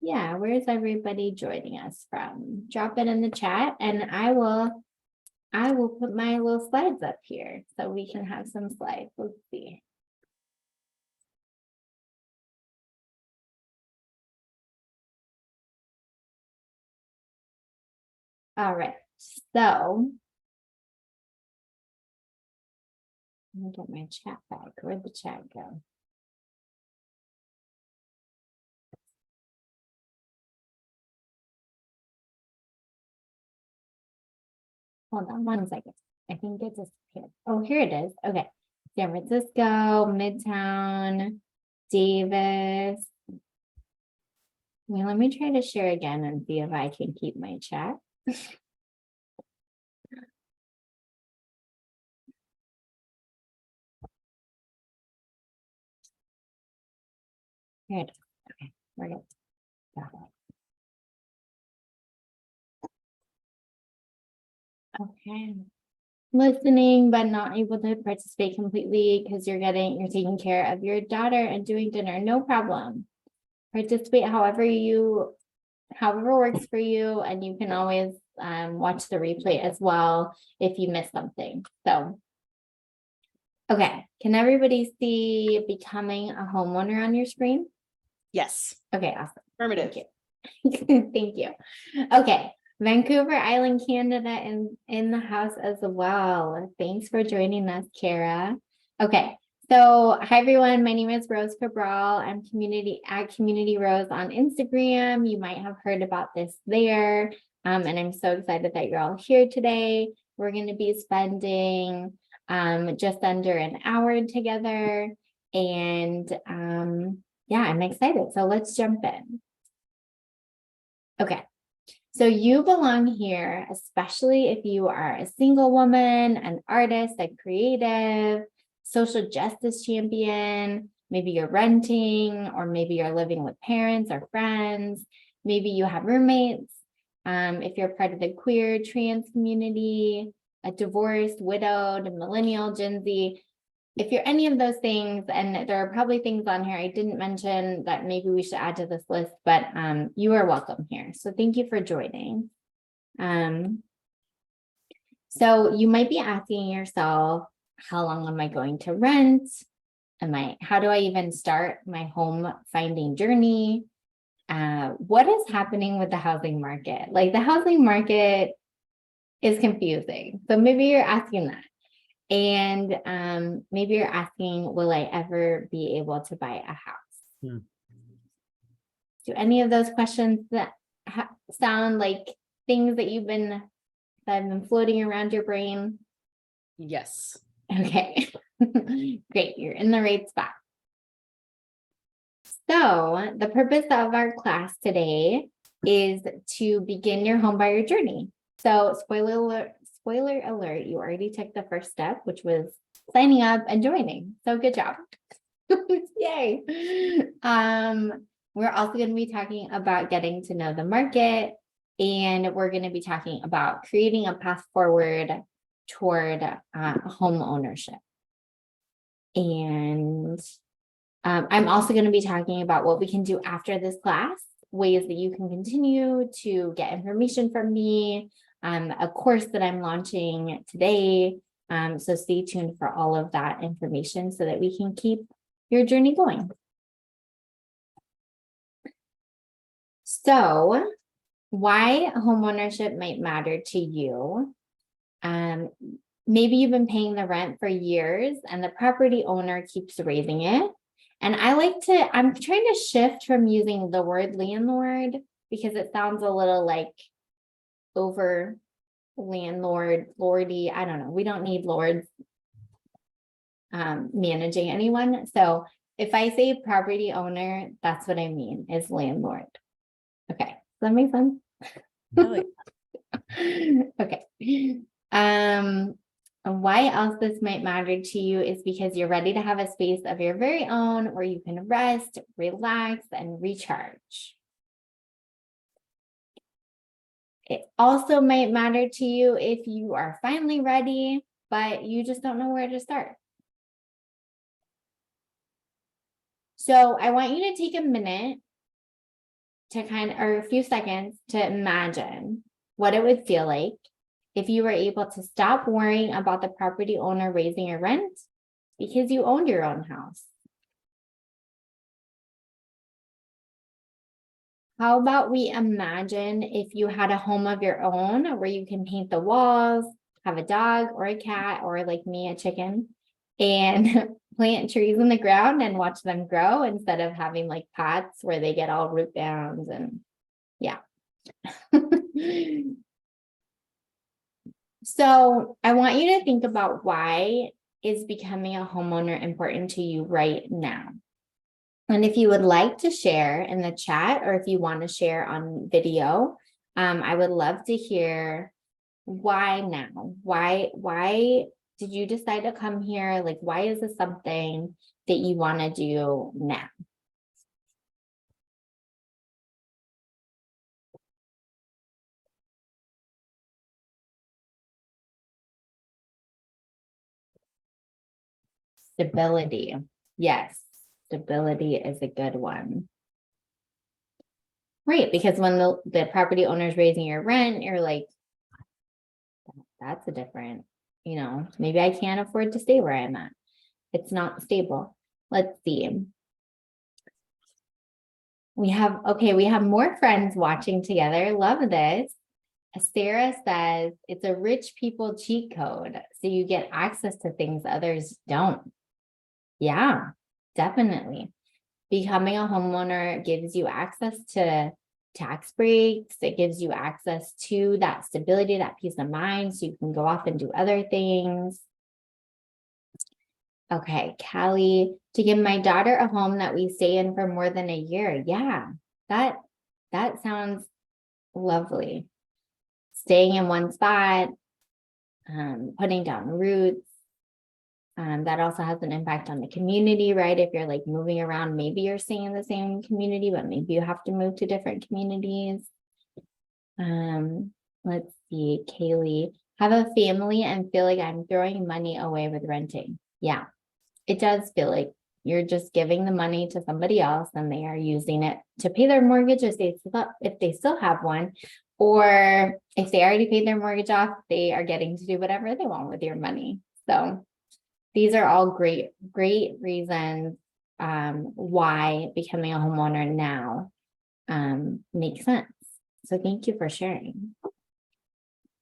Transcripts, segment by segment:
Yeah, where's everybody joining us from? Drop it in the chat and I will put my little slides up here so we can have some slides. Let's see. All right, so let me get my chat back. Where'd the chat go? Hold on 1 second. I think it disappeared. Oh, here it is. Okay. San Francisco, Midtown, Davis. Well, let me try to share again and see if I can keep my chat. Here it is. Okay, we're good. Got it. Okay. Listening, but not able to participate completely because you're taking care of your daughter and doing dinner. No problem. Participate however works for you, and you can always watch the replay as well if you miss something. So, okay, can everybody see becoming a homeowner on your screen? Yes. Okay, awesome. Affirmative. Thank you. Thank you. Okay, Vancouver Island, Canada in the house as well. Thanks for joining us, Kara. Okay. So, hi everyone. My name is Rose Cabral. I'm Community Rose on Instagram. You might have heard about this there. And I'm so excited that you're all here today. We're going to be spending just under an hour together. And yeah, I'm excited. So let's jump in. Okay. So you belong here, especially if you are a single woman, an artist, a creative, social justice champion. Maybe you're renting, or maybe you're living with parents or friends. Maybe you have roommates. If you're part of the queer, trans community, a divorced, widowed, millennial, Gen Z. If you're any of those things, and there are probably things on here I didn't mention that maybe we should add to this list, but you are welcome here. So thank you for joining. So you might be asking yourself, how long am I going to rent? How do I even start my home finding journey? What is happening with the housing market? Like, the housing market is confusing. So maybe you're asking that. And maybe you're asking, will I ever be able to buy a house? Do any of those questions that sound like things that have been floating around your brain? Yes. Okay, great. You're in the right spot. So the purpose of our class today is to begin your homebuyer journey. So spoiler alert, you already took the first step, which was signing up and joining. So good job. Yay. We're also going to be talking about getting to know the market, and we're going to be talking about creating a path forward toward home ownership. And I'm also going to be talking about what we can do after this class, ways that you can continue to get information from me, a course that I'm launching today. So stay tuned for all of that information so that we can keep your journey going. So why homeownership might matter to you. Maybe you've been paying the rent for years and the property owner keeps raising it. And I'm trying to shift from using the word landlord because it sounds a little like over lordy. I don't know. We don't need lords managing anyone. So if I say property owner, that's what I mean, is landlord. Okay. Does that make sense? Okay. Why else this might matter to you is because you're ready to have a space of your very own where you can rest, relax, and recharge. It also might matter to you if you are finally ready, but you just don't know where to start. So I want you to take a minute to or a few seconds to imagine what it would feel like if you were able to stop worrying about the property owner raising your rent because you owned your own house. How about we imagine if you had a home of your own where you can paint the walls, have a dog or a cat, or like me, a chicken, and plant trees in the ground and watch them grow instead of having like pots where they get all root bound and yeah. So I want you to think about why is becoming a homeowner important to you right now. And if you would like to share in the chat, or if you want to share on video, I would love to hear why now? Why did you decide to come here? Like, why is this something that you want to do now? Stability. Yes, stability is a good one. Right, because when the property owner is raising your rent, you're like, that's a different, maybe I can't afford to stay where I'm at. It's not stable. Let's see. We have more friends watching together. Love this. Sarah says it's a rich people cheat code. So you get access to things others don't. Yeah, definitely. Becoming a homeowner gives you access to tax breaks. It gives you access to that stability, that peace of mind, so you can go off and do other things. Okay, Callie, to give my daughter a home that we stay in for more than a year. Yeah, that sounds lovely. Staying in one spot, putting down roots. That also has an impact on the community, right? If you're like moving around, maybe you're staying in the same community, but maybe you have to move to different communities. Let's see, Kaylee, have a family and feel like I'm throwing money away with renting. Yeah, it does feel like you're just giving the money to somebody else and they are using it to pay their mortgage if they still have one, or if they already paid their mortgage off, they are getting to do whatever they want with your money. So these are all great reasons why becoming a homeowner now makes sense. So thank you for sharing.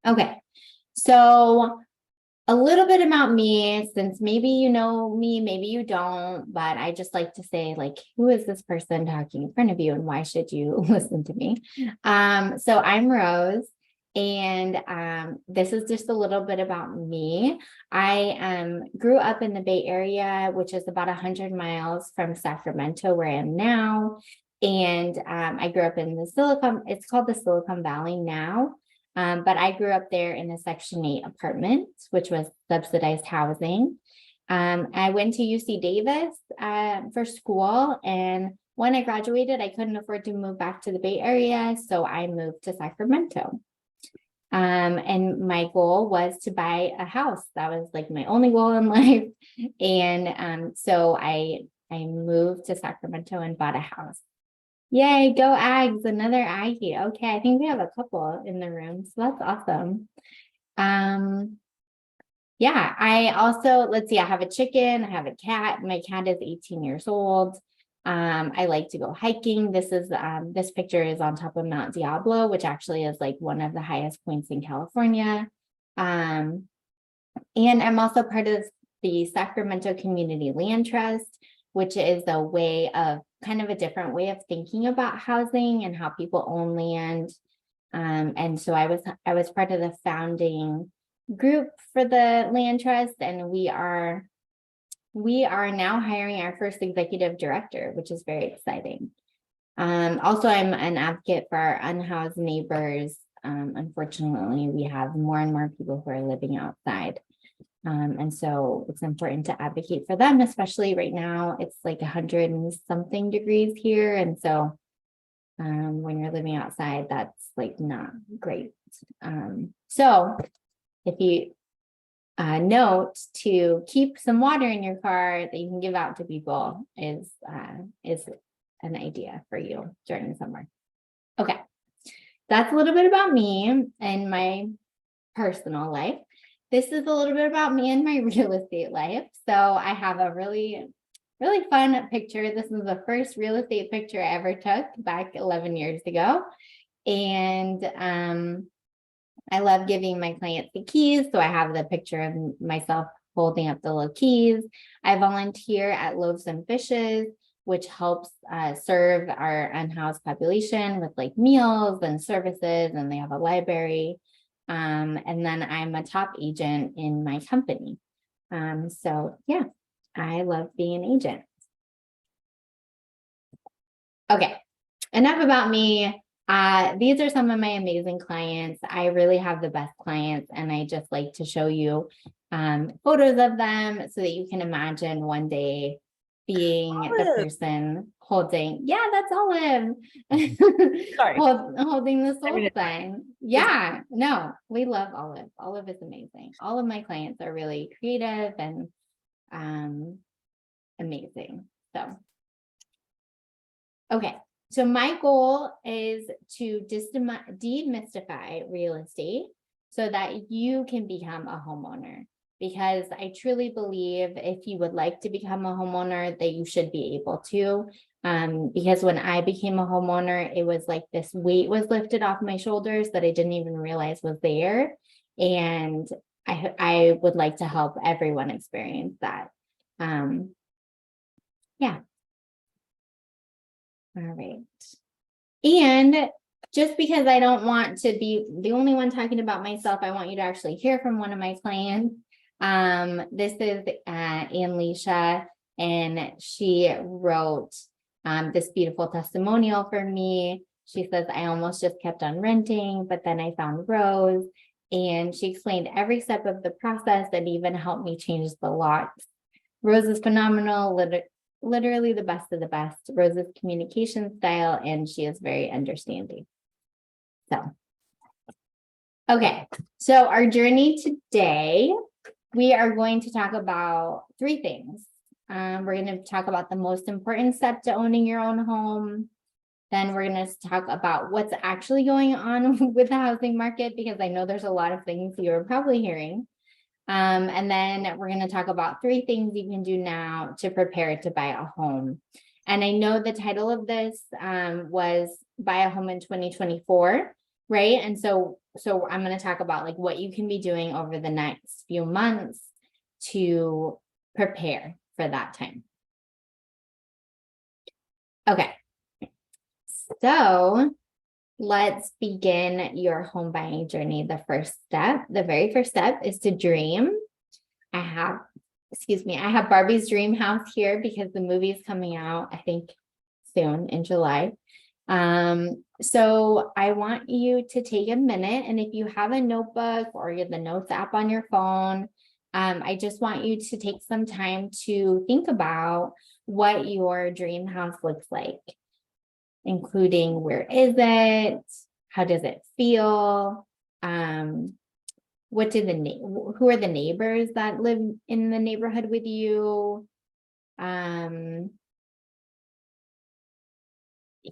Okay, so a little bit about me, since maybe you know me, maybe you don't, but I just like to say, like, who is this person talking in front of you and why should you listen to me? So I'm Rose. And this is just a little bit about me. I grew up in the Bay Area, which is about 100 miles from Sacramento, where I am now. And I grew up in it's called the Silicon Valley now. But I grew up there in a Section 8 apartment, which was subsidized housing. I went to UC Davis for school. And when I graduated, I couldn't afford to move back to the Bay Area. So I moved to Sacramento. And my goal was to buy a house. That was like my only goal in life. And so I moved to Sacramento and bought a house. Yay, go Ags, another Aggie. Okay, I think we have a couple in the room, so that's awesome. Yeah, I also, let's see, I have a chicken, I have a cat. My cat is 18 years old. I like to go hiking. This picture is on top of Mount Diablo, which actually is like one of the highest points in California. And I'm also part of the Sacramento Community Land Trust, which is a way of kind of a different way of thinking about housing and how people own land. And so I was part of the founding group for the land trust, and we are now hiring our first executive director, which is very exciting. Also, I'm an advocate for our unhoused neighbors. Unfortunately, we have more and more people who are living outside. And so it's important to advocate for them, especially right now. It's like 100 and something degrees here. And so when you're living outside, that's like not great. So if you note to keep some water in your car that you can give out to people is an idea for you during the summer. Okay, that's a little bit about me and my personal life. This is a little bit about me and my real estate life. So I have a really fun picture. This is the first real estate picture I ever took back 11 years ago. And I love giving my clients the keys. So I have the picture of myself holding up the little keys. I volunteer at Loaves and Fishes, which helps serve our unhoused population with like meals and services, and they have a library. And then I'm a top agent in my company. So yeah, I love being an agent. Okay, enough about me. These are some of my amazing clients. I really have the best clients, and I just like to show you photos of them so that you can imagine one day being the person holding, yeah, that's Olive. Sorry. Holding the soul it's sign. Yeah, no, we love Olive. Olive is amazing. All of my clients are really creative and amazing. So, okay. So my goal is to demystify real estate so that you can become a homeowner, because I truly believe if you would like to become a homeowner that you should be able to. Because when I became a homeowner, it was like this weight was lifted off my shoulders that I didn't even realize was there. And I would like to help everyone experience that. Yeah. All right. And just because I don't want to be the only one talking about myself, I want you to actually hear from one of my clients. This is Anlisha, and she wrote this beautiful testimonial for me. She says, I almost just kept on renting, but then I found Rose, and she explained every step of the process and even helped me change the locks. Rose is phenomenal, literally the best of the best. Rose's communication style, and she is very understanding. So, okay, so our journey today, we are going to talk about 3 things. We're going to talk about the most important step to owning your own home. Then we're going to talk about what's actually going on with the housing market, because I know there's a lot of things you're probably hearing. And then we're going to talk about 3 things you can do now to prepare to buy a home. And I know the title of this was Buy a Home in 2024, right? And so I'm going to talk about like what you can be doing over the next few months to prepare for that time. Okay, so let's begin your home buying journey. The very first step is to dream. I have Barbie's Dream House here because the movie is coming out, I think, soon in July. So I want you to take a minute, and if you have a notebook or the notes app on your phone, I just want you to take some time to think about what your dream house looks like, including where is it, how does it feel, who are the neighbors that live in the neighborhood with you,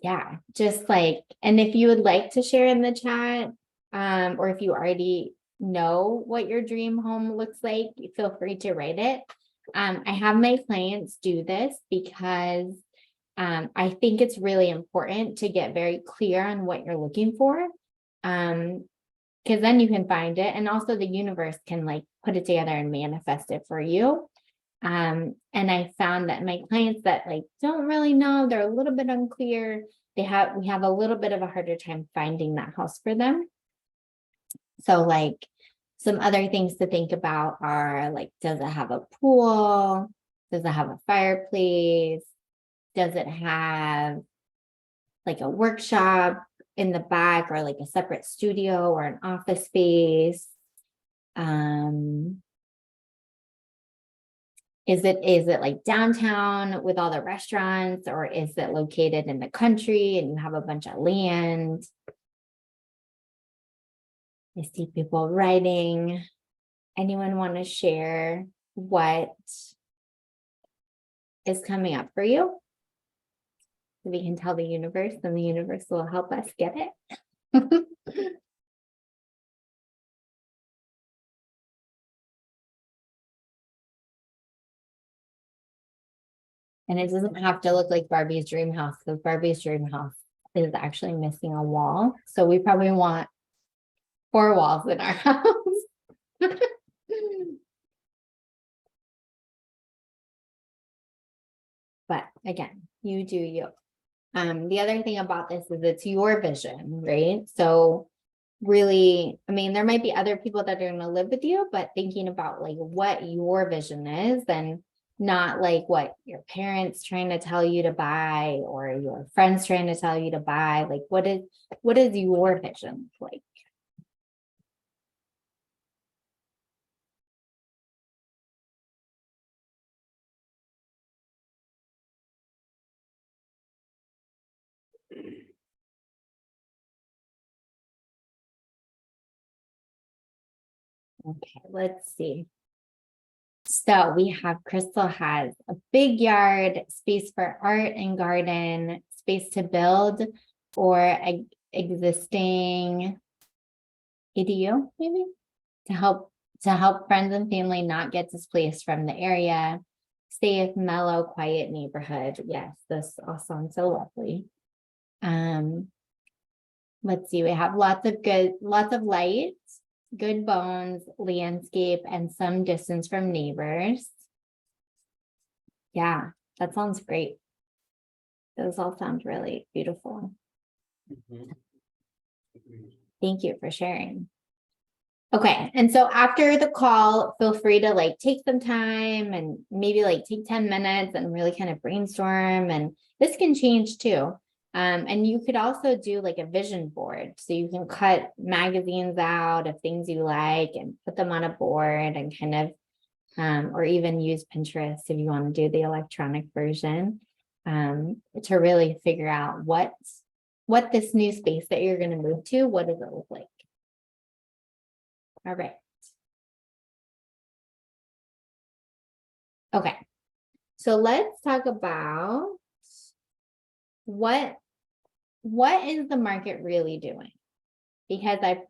yeah, just like, and if you would like to share in the chat, or if you already know what your dream home looks like, feel free to write it. I have my clients do this because I think it's really important to get very clear on what you're looking for, because then you can find it, and also the universe can like put it together and manifest it for you. And I found that my clients that like don't really know, they're a little bit unclear, we have a little bit of a harder time finding that house for them. So like some other things to think about are like, does it have a pool? Does it have a fireplace? Does it have like a workshop in the back, or like a separate studio or an office space? Is it like downtown with all the restaurants, or is it located in the country and you have a bunch of land? I see people writing. anyone want to share what is coming up for you? We can tell the universe, and the universe will help us get it. And it doesn't have to look like Barbie's dream house, because Barbie's dream house is actually missing a wall. So we probably want 4 walls in our house. But again, you do you. The other thing about this is it's your vision, right? So really, I mean, there might be other people that are going to live with you, but thinking about like what your vision is, and not like what your parents trying to tell you to buy or your friends trying to tell you to buy. Like what is your vision like? Okay, let's see. So we have Crystal has a big yard, space for art and garden, space to build, or existing ADU maybe to help friends and family not get displaced from the area. Safe, mellow, quiet neighborhood. Yes, this all sounds so lovely. Let's see, we have lots of lights, good bones, landscape, and some distance from neighbors. Yeah, that sounds great. Those all sound really beautiful. Thank you for sharing. Okay, and so after the call, feel free to like take some time and maybe like take 10 minutes and really kind of brainstorm. And this can change too. And you could also do like a vision board. So you can cut magazines out of things you like and put them on a board and kind of, or even use Pinterest if you want to do the electronic version, to really figure out what this new space that you're going to move to, what does it look like? All right. Okay. So let's talk about what is the market really doing? Because I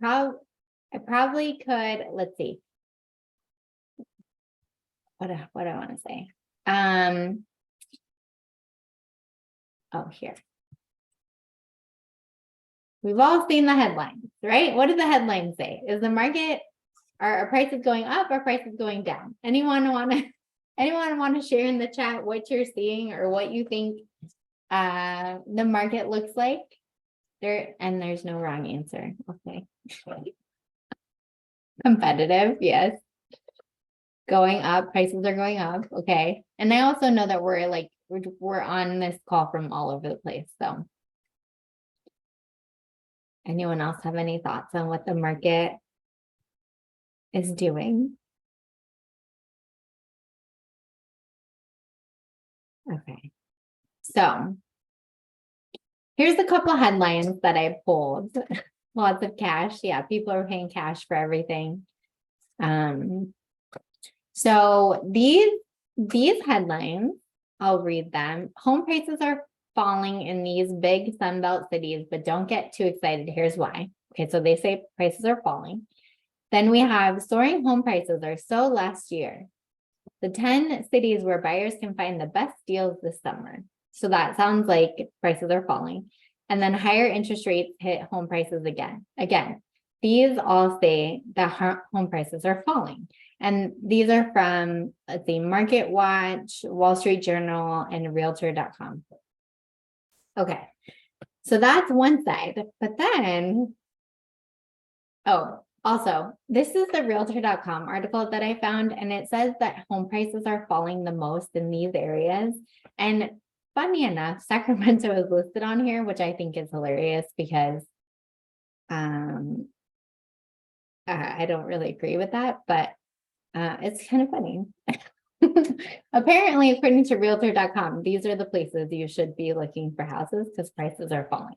probably could, let's see. What do I want to say? Oh, here. We've all seen the headlines, right? What does the headline say? Is the market, are prices going up or prices going down? Anyone want to share in the chat what you're seeing or what you think the market looks like? There's no wrong answer. Okay. Competitive, yes. Going up, prices are going up. Okay. And I also know that we're on this call from all over the place. So anyone else have any thoughts on what the market is doing? Okay. So here's a couple headlines that I pulled. Lots of cash. Yeah, people are paying cash for everything. So these headlines, I'll read them. Home prices are falling in these big Sunbelt cities, but don't get too excited. Here's why. Okay, so they say prices are falling. Then we have soaring home prices are so last year. The 10 cities where buyers can find the best deals this summer. So that sounds like prices are falling. And then higher interest rates hit home prices again. Again, these all say that home prices are falling. And these are from, let's see, Market Watch, Wall Street Journal, and Realtor.com. Okay, so that's one side. But then, oh, also, this is the Realtor.com article that I found, and it says that home prices are falling the most in these areas. And funny enough, Sacramento is listed on here, which I think is hilarious because I don't really agree with that, but it's kind of funny. Apparently, according to Realtor.com, these are the places you should be looking for houses because prices are falling.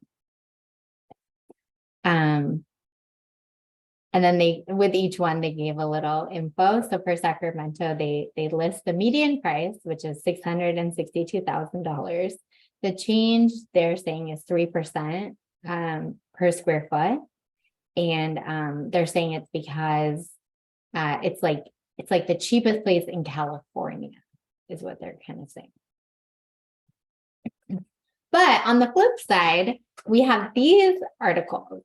And then with each one, they gave a little info. So for Sacramento, they list the median price, which is $662,000. The change they're saying is 3% per square foot. And they're saying it's because it's like the cheapest place in California is what they're kind of saying. But on the flip side, we have these articles.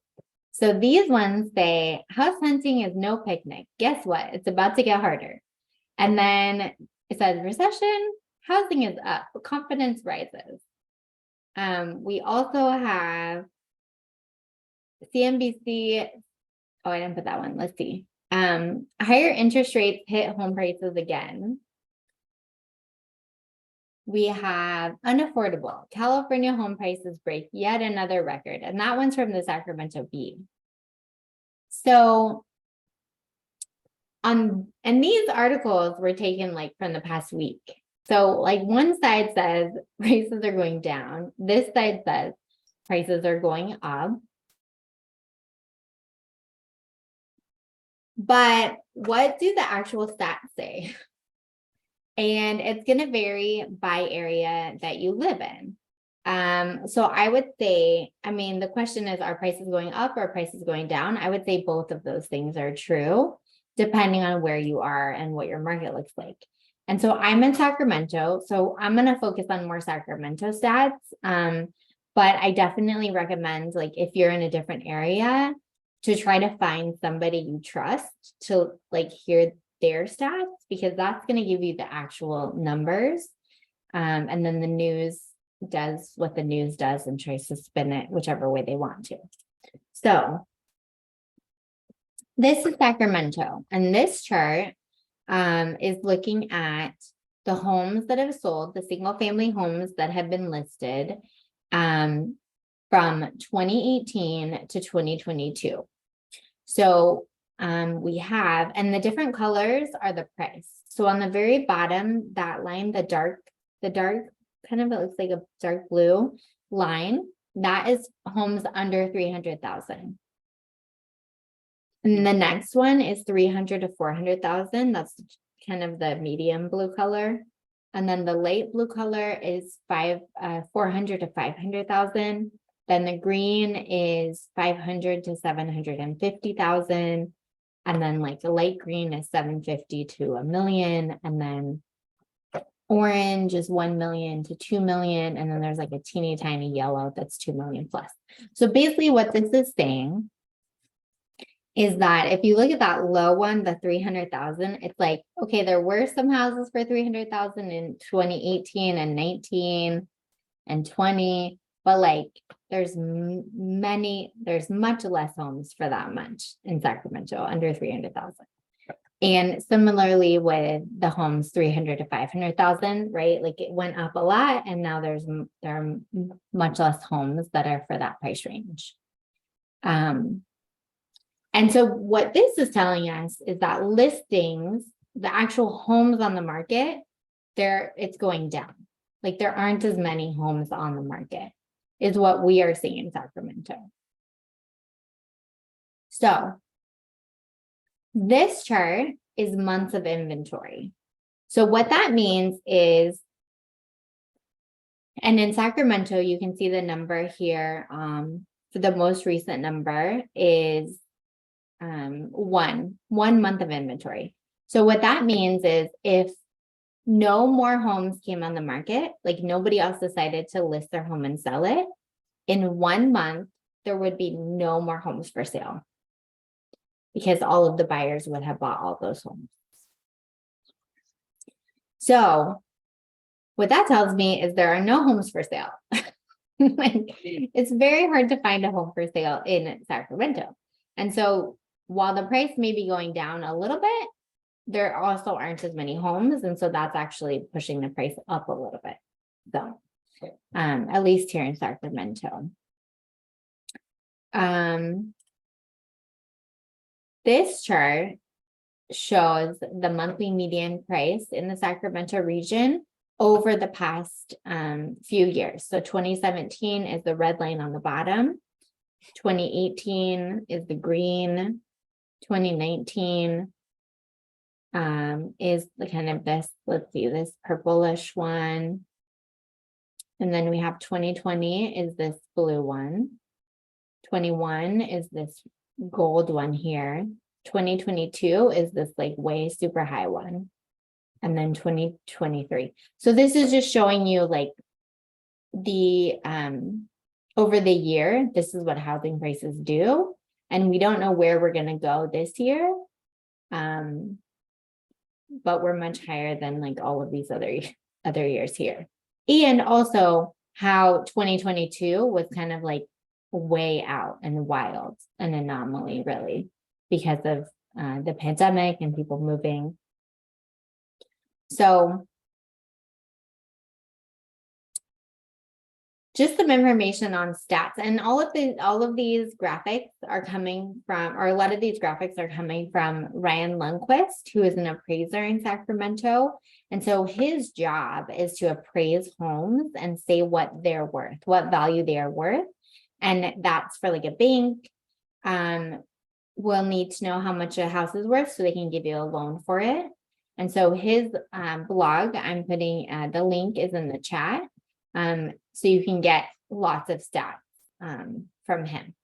So these ones say house hunting is no picnic. Guess what? It's about to get harder. And then it says recession, housing is up, confidence rises. We also have CNBC. Oh, I didn't put that one. Let's see. Higher interest rates hit home prices again. We have unaffordable. California home prices break yet another record. And that one's from the Sacramento Bee. So, and these articles were taken like from the past week. So like one side says prices are going down. This side says prices are going up. But what do the actual stats say? And it's going to vary by area that you live in. So I would say, I mean, the question is, are prices going up or prices going down? I would say both of those things are true, depending on where you are and what your market looks like. And so I'm in Sacramento, so I'm going to focus on more Sacramento stats. But I definitely recommend, like, if you're in a different area, to try to find somebody you trust to like hear their stats, because that's going to give you the actual numbers. And then the news does what the news does and tries to spin it whichever way they want to. So this is Sacramento, and this chart is looking at the homes that have sold, the single family homes that have been listed from 2018 to 2022. So we have, and the different colors are the price. So on the very bottom, that line, the dark kind of, it looks like a dark blue line, that is homes under 300,000. And the next one is 300 to 400,000. That's kind of the medium blue color. And then the light blue color is 400 to 500,000. Then the green is 500 to 750,000. And then like the light green is 750 to $1 million. And then orange is 1 million to 2 million. And then there's like a teeny tiny yellow that's 2 million plus. So basically what this is saying is that if you look at that low one, the 300,000, it's like, okay, there were some houses for 300,000 in 2018 and 19 and 20, but like there's much less homes for that much in Sacramento, under 300,000. And similarly with the homes 300 to 500,000, right? Like it went up a lot, and now there are much less homes that are for that price range. And so what this is telling us is that listings, the actual homes on the market, it's going down. Like there aren't as many homes on the market, is what we are seeing in Sacramento. So this chart is months of inventory. So what that means is, and in Sacramento, you can see the number here. For the most recent number is one month of inventory. So what that means is if no more homes came on the market, like nobody else decided to list their home and sell it, in 1 month, there would be no more homes for sale, because all of the buyers would have bought all those homes. So what that tells me is there are no homes for sale. Like, it's very hard to find a home for sale in Sacramento. And so while the price may be going down a little bit, there also aren't as many homes. And so that's actually pushing the price up a little bit. So at least here in Sacramento. This chart shows the monthly median price in the Sacramento region over the past few years. So 2017 is the red line on the bottom. 2018 is the green. 2019 is the kind of this, let's see, this purplish one. And then we have 2020 is this blue one. 21 is this gold one here. 2022 is this like way super high one. And then 2023. So this is just showing you like the over the year, this is what housing prices do. And we don't know where we're going to go this year. But we're much higher than like all of these other years here. And also how 2022 was kind of like way out and wild, an anomaly really, because of the pandemic and people moving. So just some information on stats, and all of these graphics are coming from, or a lot of these graphics are coming from Ryan Lundquist, who is an appraiser in Sacramento. And so his job is to appraise homes and say what they're worth, what value they are worth. And that's for like a bank. Will need to know how much a house is worth so they can give you a loan for it. And so his blog, I'm putting the link is in the chat. So you can get lots of stats from him.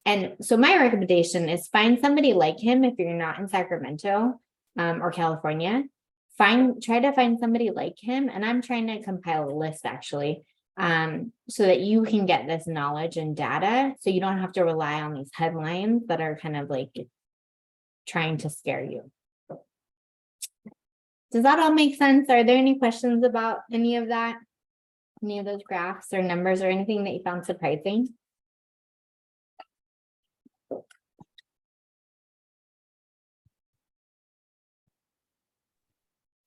And so my recommendation is find somebody like him if you're not in Sacramento or California. Try to find somebody like him. And I'm trying to compile a list actually, so that you can get this knowledge and data so you don't have to rely on these headlines that are kind of like trying to scare you. Does that all make sense? Are there any questions about any of that? Any of those graphs or numbers or anything that you found surprising?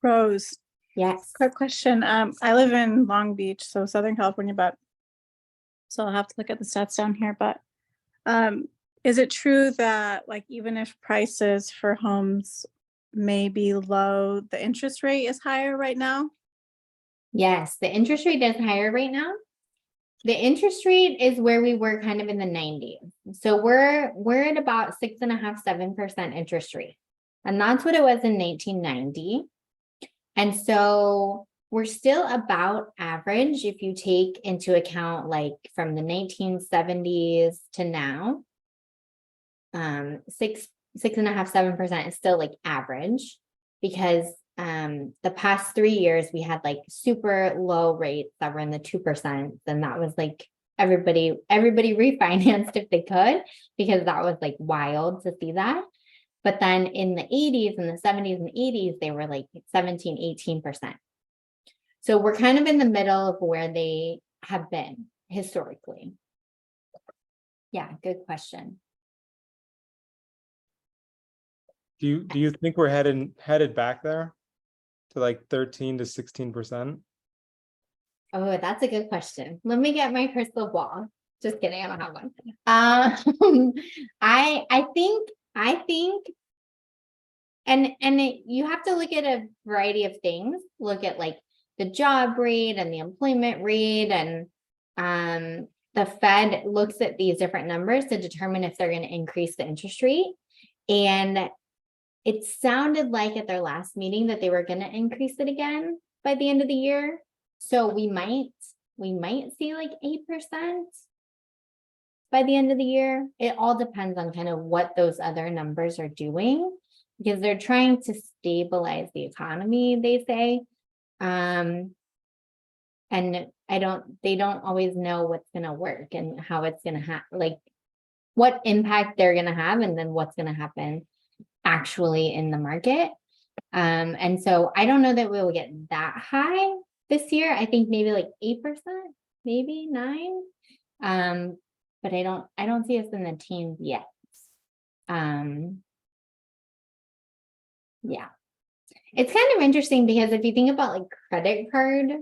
Rose, Yes. quick question. I live in Long Beach, so Southern California, but so I'll have to look at the stats down here. But is it true that like even if prices for homes may be low, the interest rate is higher right now? Yes, the interest rate is higher right now. The interest rate is where we were kind of in the 90s. So we're at about 6.5%, 7% interest rate. And that's what it was in 1990. And so we're still about average if you take into account like from the 1970s to now. 6.5%, 7% is still like average, because the past 3 years we had like super low rates that were in the 2%, and that was like everybody refinanced if they could, because that was like wild to see that. But then in the 80s and the 70s and 80s they were like 17, 18%. So we're kind of in the middle of where they have been historically. Yeah, good question. Do you think we're headed back there to like 13 to 16%? Oh, that's a good question. Let me get my crystal ball. Just kidding, I don't have one. I think, you have to look at a variety of things. Look at like the job rate and the employment rate, and the Fed looks at these different numbers to determine if they're going to increase the interest rate. And it sounded like at their last meeting that they were going to increase it again by the end of the year. So we might see like 8% by the end of the year. It all depends on kind of what those other numbers are doing, because they're trying to stabilize the economy, they say. And they don't always know what's going to work and how it's going to have, like what impact they're going to have, and then what's going to happen actually in the market. And so I don't know that we'll get that high this year. I think maybe like 8%, maybe 9%. But I don't see us in the teens yet. Yeah. It's kind of interesting because if you think about like credit cards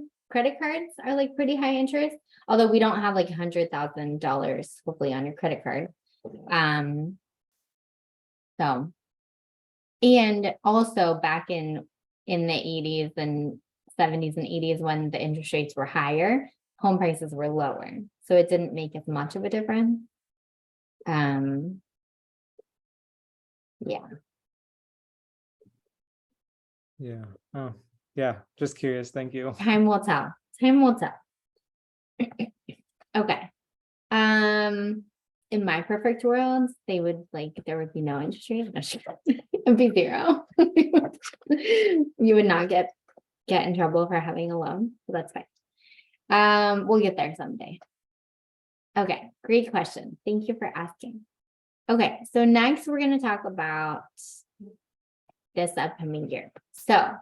are like pretty high interest, although we don't have like $100,000 hopefully on your credit card. So, and also back in the 80s and 70s and 80s, when the interest rates were higher, home prices were lower. So it didn't make as much of a difference. Yeah. Yeah. Oh, yeah. Just curious. Thank you. Time will tell. Time will tell. Okay. In my perfect world, they would like, there would be no interest rate. No, sure. It'd be zero. You would not get in trouble for having a loan. So that's fine. We'll get there someday. Okay, great question. Thank you for asking. Okay, so next we're going to talk about this upcoming year. So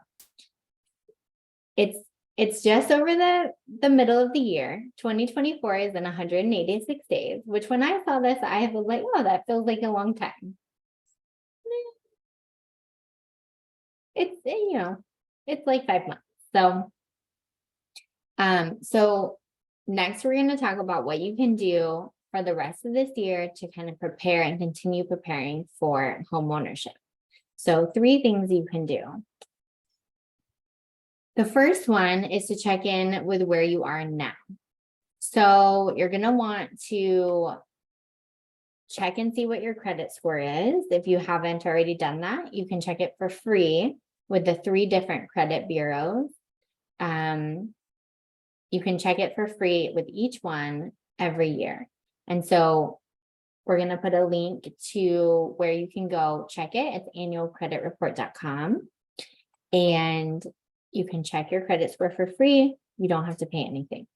it's just over the middle of the year. 2024 is in 186 days, which when I saw this, I was like, oh, that feels like a long time. It's, it's like 5 months. So next we're going to talk about what you can do for the rest of this year to kind of prepare and continue preparing for home ownership. So 3 things you can do. The first one is to check in with where you are now. So you're going to want to check and see what your credit score is. If you haven't already done that, you can check it for free with the 3 different credit bureaus. You can check it for free with each one every year. And so we're going to put a link to where you can go check it. It's annualcreditreport.com. And you can check your credit score for free. You don't have to pay anything.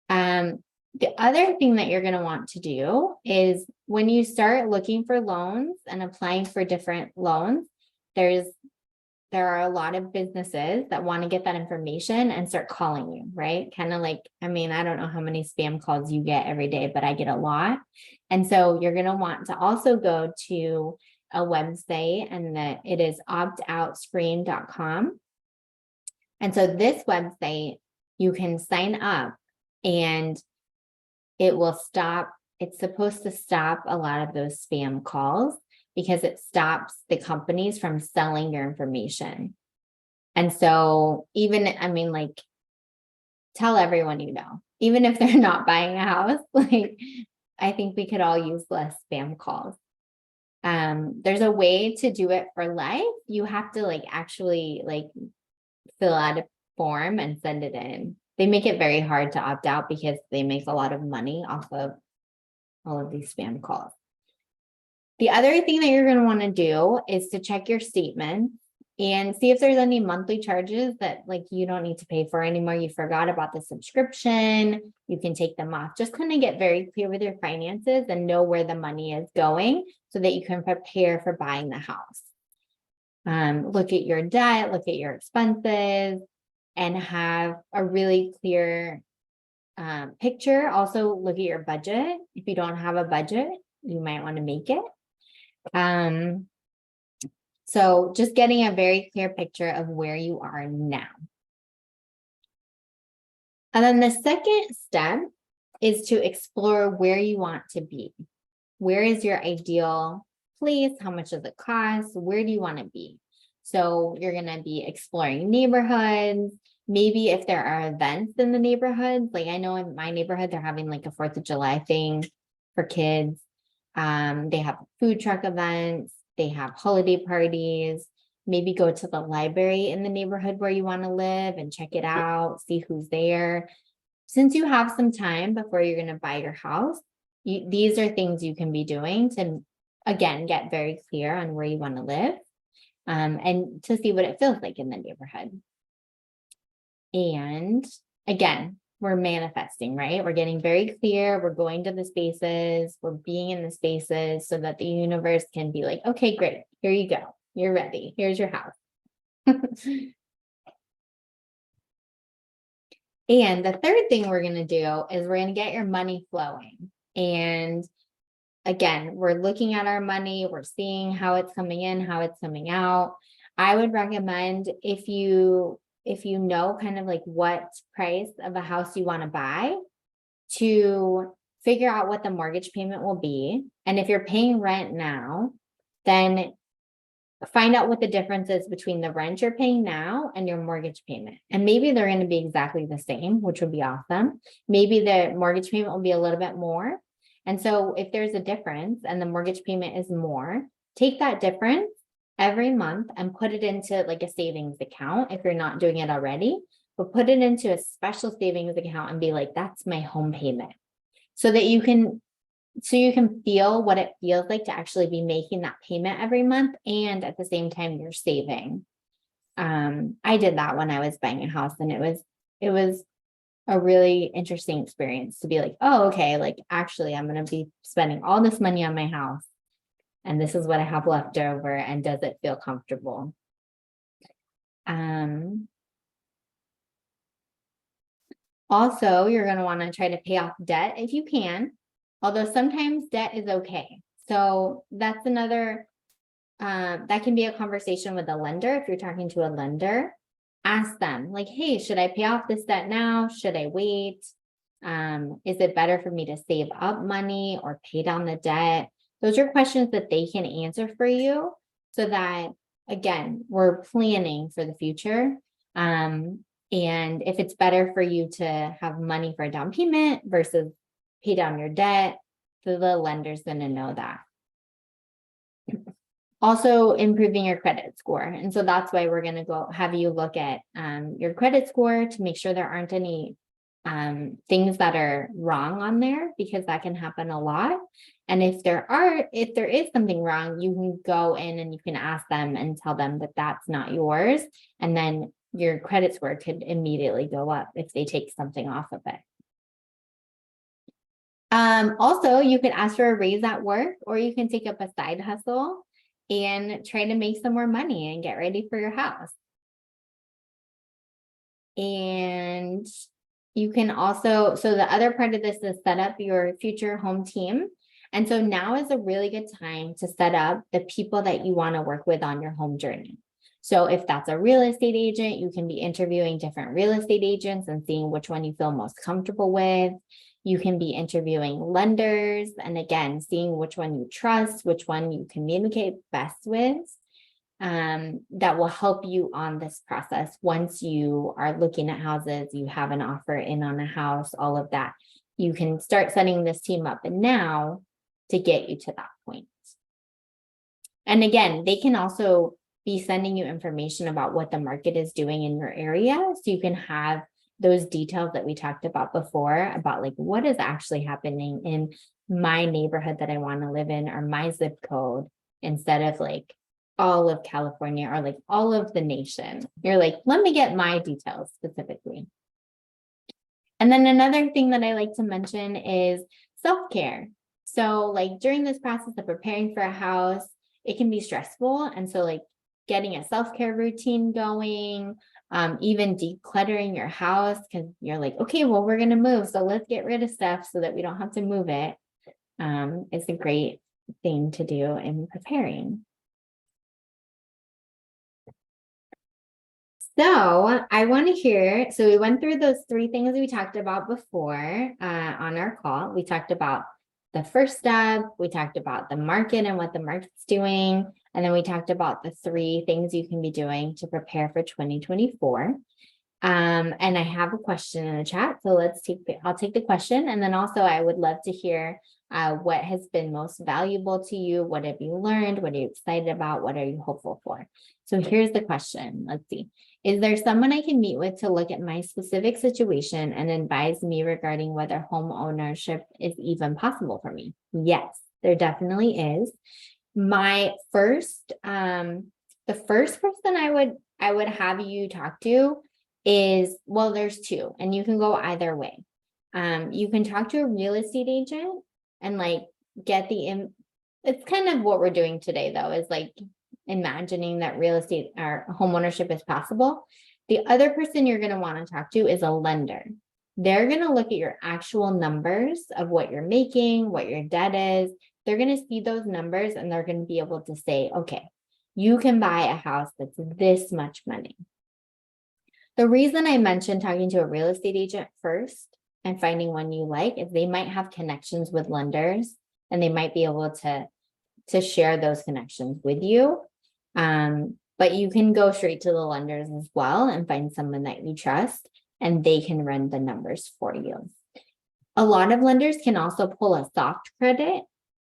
The other thing that you're going to want to do is when you start looking for loans and applying for different loans, there are a lot of businesses that want to get that information and start calling you, right? Kind of like, I mean, I don't know how many spam calls you get every day, but I get a lot. And so you're going to want to also go to a website, and it is optoutscreen.com. And so this website, you can sign up and it will stop. It's supposed to stop a lot of those spam calls because it stops the companies from selling your information. And so even, I mean, like, tell everyone you know, even if they're not buying a house, like, I think we could all use less spam calls. There's a way to do it for life. You have to actually fill out a form and send it in. They make it very hard to opt out because they make a lot of money off of all of these spam calls. The other thing that you're going to want to do is to check your statement and see if there's any monthly charges that you don't need to pay for anymore. You forgot about the subscription. You can take them off. Just kind of get very clear with your finances and know where the money is going so that you can prepare for buying the house. Look at your debt, look at your expenses, and have a really clear picture. Also look at your budget. If you don't have a budget, you might want to make it. So just getting a very clear picture of where you are now. And then the second step is to explore where you want to be. Where is your ideal place? How much does it cost? Where do you want to be? So you're going to be exploring neighborhoods. Maybe if there are events in the neighborhoods, I know in my neighborhood, they're having a 4th of July thing for kids. They have food truck events. They have holiday parties. Maybe go to the library in the neighborhood where you want to live and check it out, see who's there. Since you have some time before you're going to buy your house, these are things you can be doing to, again, get very clear on where you want to live, and to see what it feels like in the neighborhood. And again, we're manifesting, right? We're getting very clear. We're going to the spaces. We're being in the spaces so that the universe can be like, okay, great. Here you go. You're ready. Here's your house. And the third thing we're going to do is we're going to get your money flowing. And again, we're looking at our money. We're seeing how it's coming in, how it's coming out. I would recommend if you know kind of what price of a house you want to buy, to figure out what the mortgage payment will be. And if you're paying rent now, then find out what the difference is between the rent you're paying now and your mortgage payment. And maybe they're going to be exactly the same, which would be awesome. Maybe the mortgage payment will be a little bit more. And so if there's a difference and the mortgage payment is more, take that difference every month and put it into like a savings account if you're not doing it already, but put it into a special savings account and be like, that's my home payment. So that you can feel what it feels like to actually be making that payment every month. And at the same time, you're saving. I did that when I was buying a house, and it was a really interesting experience to be like, oh, okay, like actually I'm going to be spending all this money on my house, and this is what I have left over, and does it feel comfortable? Also, you're going to want to try to pay off debt if you can, although sometimes debt is okay. So that's another, that can be a conversation with a lender. If you're talking to a lender, ask them like, hey, should I pay off this debt now? Should I wait? Is it better for me to save up money or pay down the debt? Those are questions that they can answer for you, so that, again, we're planning for the future. And if it's better for you to have money for a down payment versus pay down your debt, so the lender's going to know that. Also improving your credit score. And so that's why we're going to go have you look at your credit score to make sure there aren't any things that are wrong on there, because that can happen a lot. And if there is something wrong, you can go in and you can ask them and tell them that that's not yours. And then your credit score could immediately go up if they take something off of it. Also, you could ask for a raise at work, or you can take up a side hustle and try to make some more money and get ready for your house. And you can also, so the other part of this is set up your future home team. And so now is a really good time to set up the people that you want to work with on your home journey. So if that's a real estate agent, you can be interviewing different real estate agents and seeing which one you feel most comfortable with. You can be interviewing lenders, and again, seeing which one you trust, which one you communicate best with. That will help you on this process. Once you are looking at houses, you have an offer in on a house, all of that, you can start setting this team up and now to get you to that point. And again, they can also be sending you information about what the market is doing in your area, so you can have those details that we talked about before, about like what is actually happening in my neighborhood that I want to live in, or my zip code, instead of like all of California or like all of the nation. You're like, let me get my details specifically. And then another thing that I like to mention is self-care. So like during this process of preparing for a house, it can be stressful. And so like getting a self-care routine going, even decluttering your house, because you're like, okay, well, we're going to move, so let's get rid of stuff so that we don't have to move it. It's a great thing to do in preparing. So I want to hear, so we went through those 3 things we talked about before on our call. We talked about the first step, we talked about the market and what the market's doing, and then we talked about the 3 things you can be doing to prepare for 2024. And I have a question in the chat, so I'll take the question, and then also I would love to hear what has been most valuable to you. What have you learned? What are you excited about? What are you hopeful for? So here's the question. Let's see. Is there someone I can meet with to look at my specific situation and advise me regarding whether home ownership is even possible for me? Yes, there definitely is. My first, the first person I would have you talk to is, well, there's 2, and you can go either way. You can talk to a real estate agent and like get it's kind of what we're doing today though, is like imagining that real estate or home ownership is possible. The other person you're going to want to talk to is a lender. They're going to look at your actual numbers of what you're making, what your debt is. They're going to see those numbers and they're going to be able to say, okay, you can buy a house that's this much money. The reason I mentioned talking to a real estate agent first and finding one you like is they might have connections with lenders, and they might be able to share those connections with you. But you can go straight to the lenders as well and find someone that you trust, and they can run the numbers for you. A lot of lenders can also pull a soft credit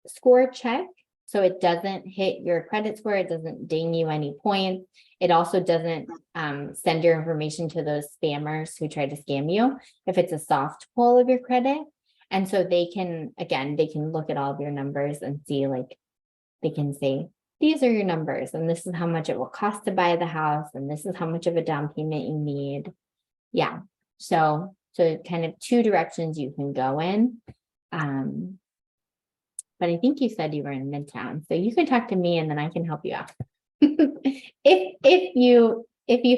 score check. So it doesn't hit your credit score. It doesn't ding you any points. It also doesn't send your information to those spammers who try to scam you if it's a soft pull of your credit. And so they can look at all of your numbers and see, like, they can say, these are your numbers, and this is how much it will cost to buy the house, and this is how much of a down payment you need. Yeah. So kind of two directions you can go in. But I think you said you were in Midtown, so you can talk to me and then I can help you out. if you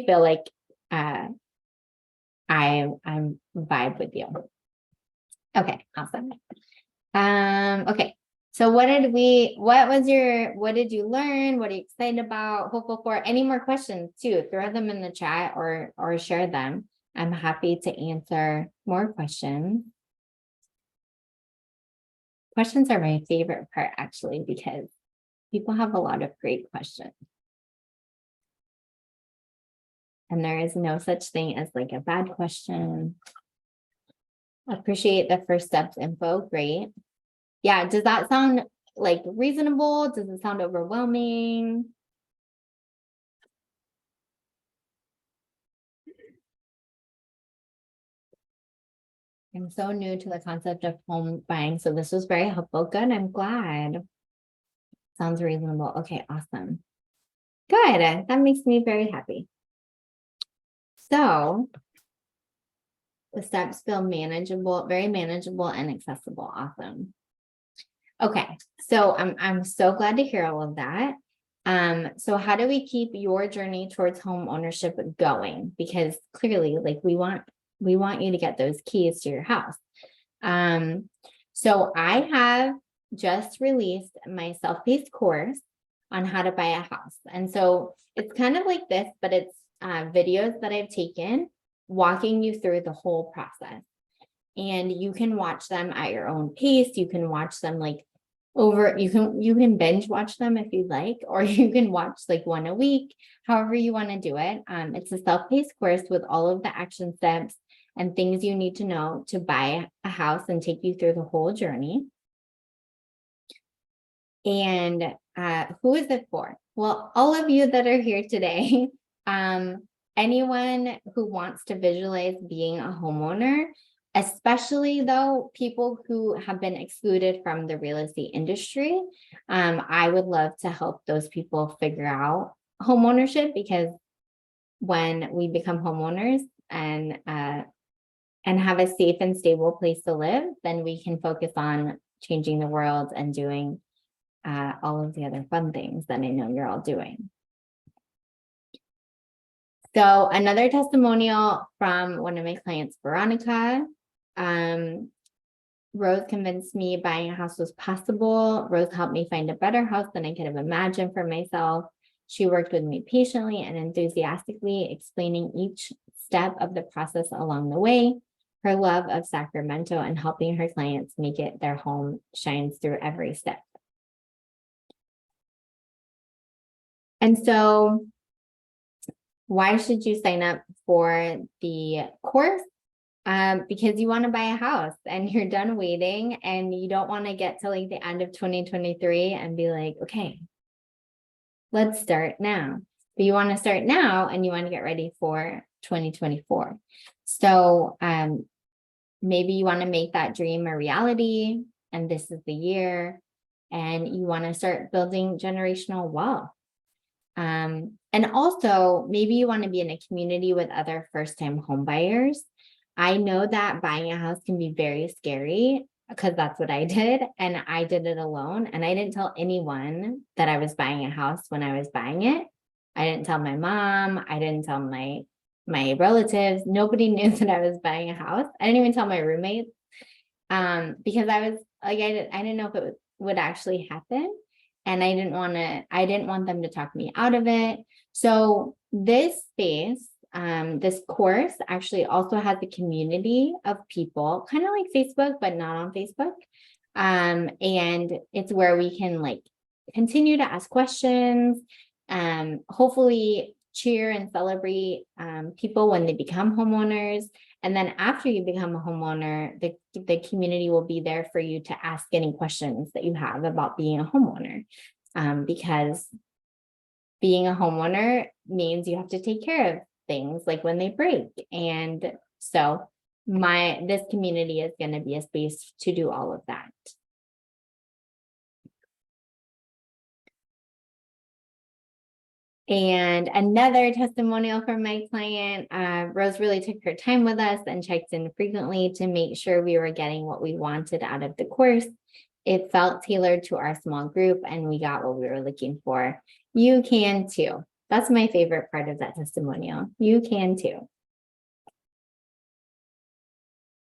feel like I'm vibe with you. Okay, awesome. Okay. So what did you learn? What are you excited about? Hopeful for? Any more questions too? Throw them in the chat or share them. I'm happy to answer more questions. Questions are my favorite part, actually, because people have a lot of great questions. And there is no such thing as like a bad question. Appreciate the first steps info. Great. Yeah. Does that sound like reasonable? Does it sound overwhelming? I'm so new to the concept of home buying, so this was very helpful. Good. I'm glad. Sounds reasonable. Okay, awesome. Good. That makes me very happy. So the steps feel manageable, very manageable and accessible. Awesome. Okay, so I'm so glad to hear all of that. So how do we keep your journey towards home ownership going? Because clearly, like, we want you to get those keys to your house. So I have just released my self-paced course on how to buy a house. And so it's kind of like this, but it's videos that I've taken walking you through the whole process. And you can watch them at your own pace. You can watch them like you can binge watch them if you'd like, or you can watch like one a week, however you want to do it. It's a self-paced course with all of the action steps and things you need to know to buy a house and take you through the whole journey. And who is it for? Well, all of you that are here today, anyone who wants to visualize being a homeowner, especially though people who have been excluded from the real estate industry. I would love to help those people figure out homeownership, because when we become homeowners and have a safe and stable place to live, then we can focus on changing the world and doing all of the other fun things that I know you're all doing. So another testimonial from one of my clients, Veronica. Rose convinced me buying a house was possible. Rose helped me find a better house than I could have imagined for myself. She worked with me patiently and enthusiastically, explaining each step of the process along the way. Her love of Sacramento and helping her clients make it their home shines through every step. And so, why should you sign up for the course? Because you want to buy a house and you're done waiting and you don't want to get to like the end of 2023 and be like, okay, let's start now. But you want to start now and you want to get ready for 2024. So maybe you want to make that dream a reality, and this is the year, and you want to start building generational wealth. And also maybe you want to be in a community with other first-time home buyers. I know that buying a house can be very scary, because that's what I did, and I did it alone, and I didn't tell anyone that I was buying a house when I was buying it. I didn't tell my mom. I didn't tell my relatives. Nobody knew that I was buying a house. I didn't even tell my roommates, because I was like, I didn't know if it would actually happen, and I didn't want them to talk me out of it. So this space, this course actually also has a community of people, kind of like Facebook, but not on Facebook. And it's where we can like continue to ask questions, hopefully cheer and celebrate people when they become homeowners, And then after you become a homeowner, the community will be there for you to ask any questions that you have about being a homeowner. Because being a homeowner means you have to take care of things like when they break. And so this community is going to be a space to do all of that. And another testimonial from my client, Rose really took her time with us and checked in frequently to make sure we were getting what we wanted out of the course. It felt tailored to our small group and we got what we were looking for. You can too. That's my favorite part of that testimonial. You can too.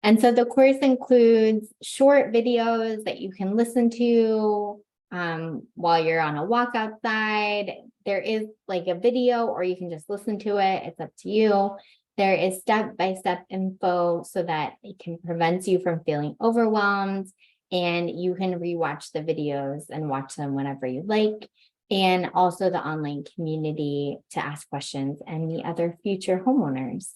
And so the course includes short videos that you can listen to while you're on a walk outside. There is like a video, or you can just listen to it. It's up to you. There is step-by-step info so that it can prevent you from feeling overwhelmed, and you can rewatch the videos and watch them whenever you like. And also the online community to ask questions and meet other future homeowners.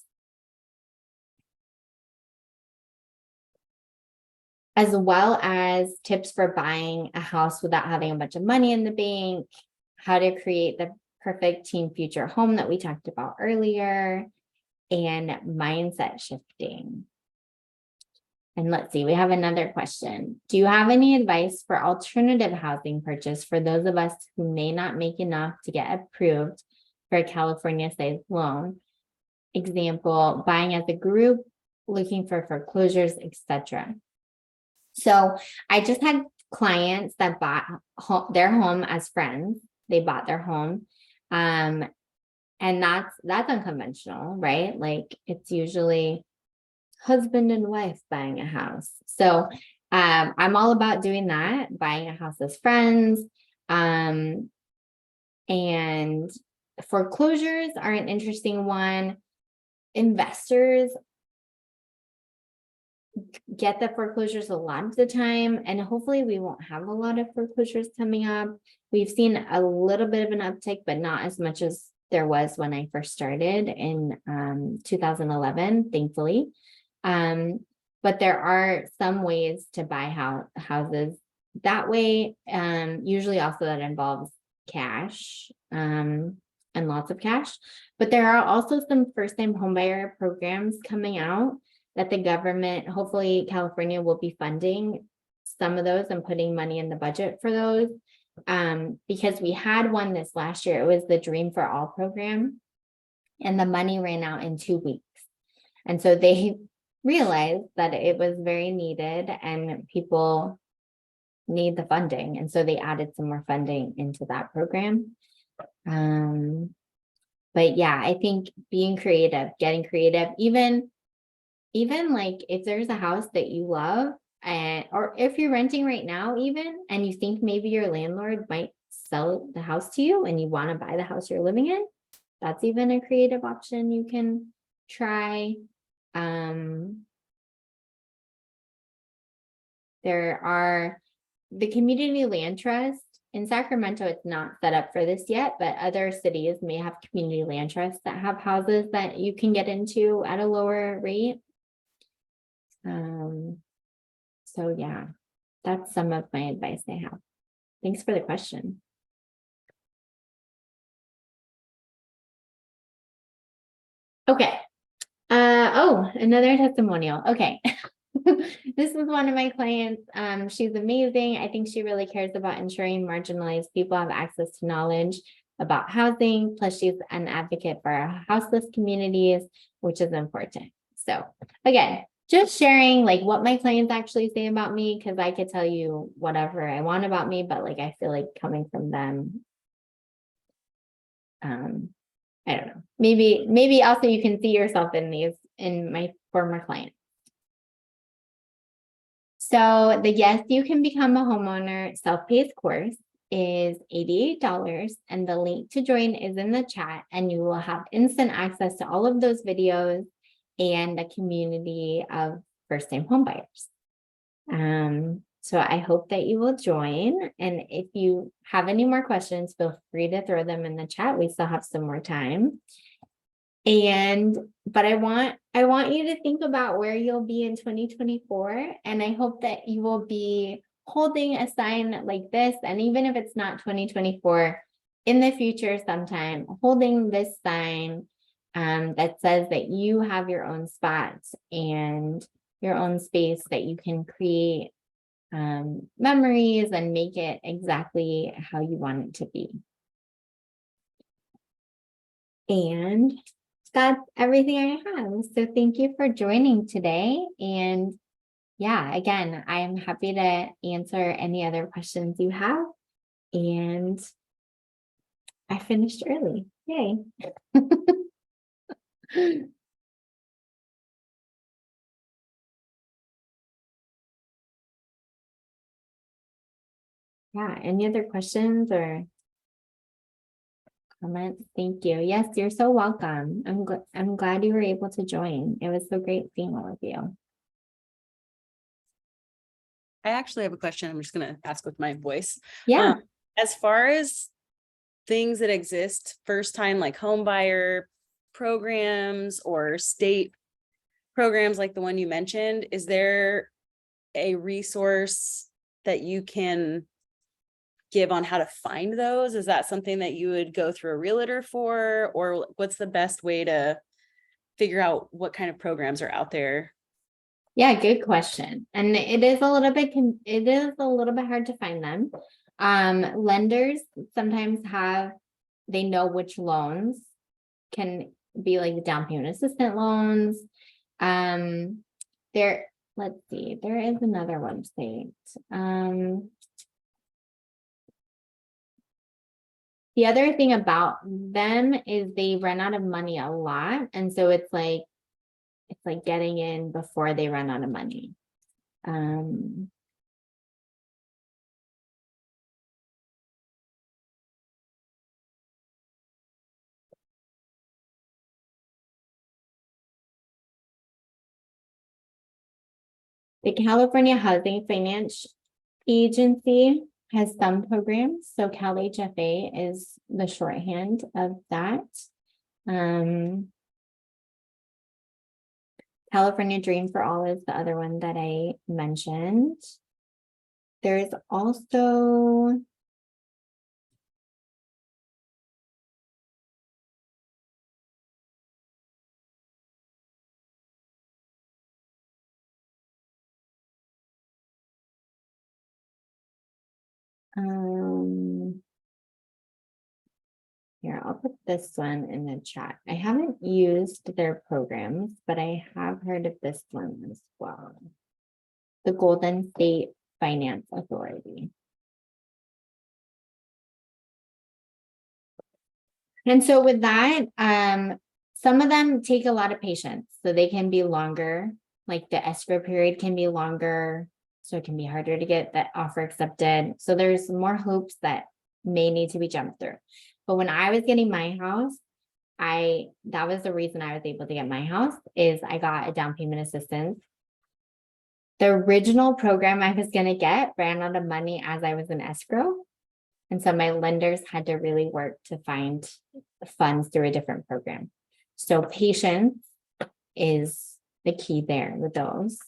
As well as tips for buying a house without having a bunch of money in the bank, how to create the perfect teen future home that we talked about earlier, and mindset shifting. And let's see, we have another question. Do you have any advice for alternative housing purchase for those of us who may not make enough to get approved for a California-sized loan? Example, buying as a group, looking for foreclosures, etc. So I just had clients that bought their home as friends. They bought their home. And that's unconventional, right? Like it's usually husband and wife buying a house. So I'm all about doing that, buying a house as friends. And foreclosures are an interesting one. Investors get the foreclosures a lot of the time, and hopefully we won't have a lot of foreclosures coming up. We've seen a little bit of an uptick, but not as much as there was when I first started in 2011, thankfully. But there are some ways to buy houses that way. Usually also that involves cash and lots of cash. But there are also some first-time homebuyer programs coming out that the government, hopefully California, will be funding some of those and putting money in the budget for those. Because we had one this last year. It was the Dream for All program, and the money ran out in 2 weeks. And so they realized that it was very needed and people need the funding. And so they added some more funding into that program. But yeah, I think being creative, getting creative, even like if there's a house that you love, or if you're renting right now even, and you think maybe your landlord might sell the house to you and you want to buy the house you're living in, that's even a creative option you can try. There are the community land trust in Sacramento. It's not set up for this yet, but other cities may have community land trusts that have houses that you can get into at a lower rate. So yeah, that's some of my advice I have. Thanks for the question. Okay. Oh, another testimonial. Okay. This is one of my clients. She's amazing. I think she really cares about ensuring marginalized people have access to knowledge about housing. Plus, she's an advocate for our houseless communities, which is important. So again, just sharing like what my clients actually say about me, because I could tell you whatever I want about me, but like I feel like coming from them, I don't know. Maybe also you can see yourself in my former clients. So the Yes, You Can Become a Homeowner self-paced course is $88, and the link to join is in the chat, and you will have instant access to all of those videos and a community of first-time homebuyers. So I hope that you will join, and if you have any more questions, feel free to throw them in the chat. We still have some more time. But I want you to think about where you'll be in 2024. And I hope that you will be holding a sign like this. And even if it's not 2024, in the future sometime, holding this sign that says that you have your own spot and your own space that you can create memories and make it exactly how you want it to be. And that's everything I have. So thank you for joining today. And yeah, again, I am happy to answer any other questions you have. And I finished early. Yay. Yeah, any other questions or comments? Thank you. Yes, you're so welcome. I'm glad you were able to join. It was so great seeing all of you. I actually have a question. I'm just going to ask with my voice. Yeah. As far as things that exist, first time like home buyer programs or state programs like the one you mentioned, is there a resource that you can give on how to find those? Is that something that you would go through a realtor for, or what's the best way to figure out what kind of programs are out there? Yeah, good question. And it is a little bit hard to find them. Lenders sometimes they know which loans can be like the down payment assistant loans. Let's see, there is another website. The other thing about them is they run out of money a lot. And so it's like getting in before they run out of money. The California Housing Finance Agency has some programs. So CalHFA is the shorthand of that. California Dream for All is the other one that I mentioned. There's also here, I'll put this one in the chat. I haven't used their programs, but I have heard of this one as well. The Golden State Finance Authority. And so with that, some of them take a lot of patience, so they can be longer, like the escrow period can be longer, so it can be harder to get that offer accepted. So there's more hoops that may need to be jumped through. But when I was getting my house, that was the reason I was able to get my house, is I got a down payment assistance. The original program I was going to get ran out of money as I was in escrow. And so my lenders had to really work to find funds through a different program. So patience is the key there with those.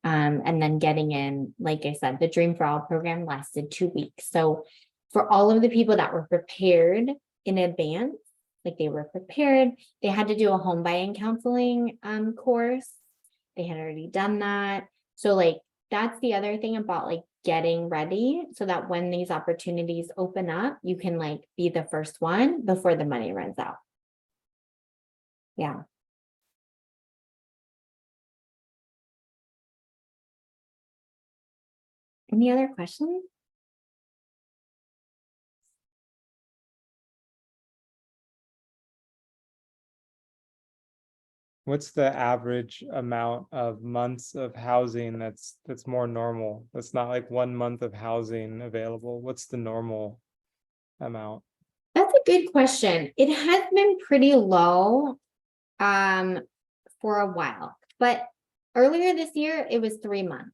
And then getting in, like I said, the Dream for All program lasted 2 weeks. So for all of the people that were prepared in advance, like they were prepared, they had to do a home buying counseling course. They had already done that. So like, that's the other thing about like getting ready, so that when these opportunities open up, you can like be the first one before the money runs out. Yeah. Any other questions? What's the average amount of months of housing that's more normal? That's not like 1 month of housing available. What's the normal amount? That's a good question. It has been pretty low for a while, but earlier this year it was 3 months.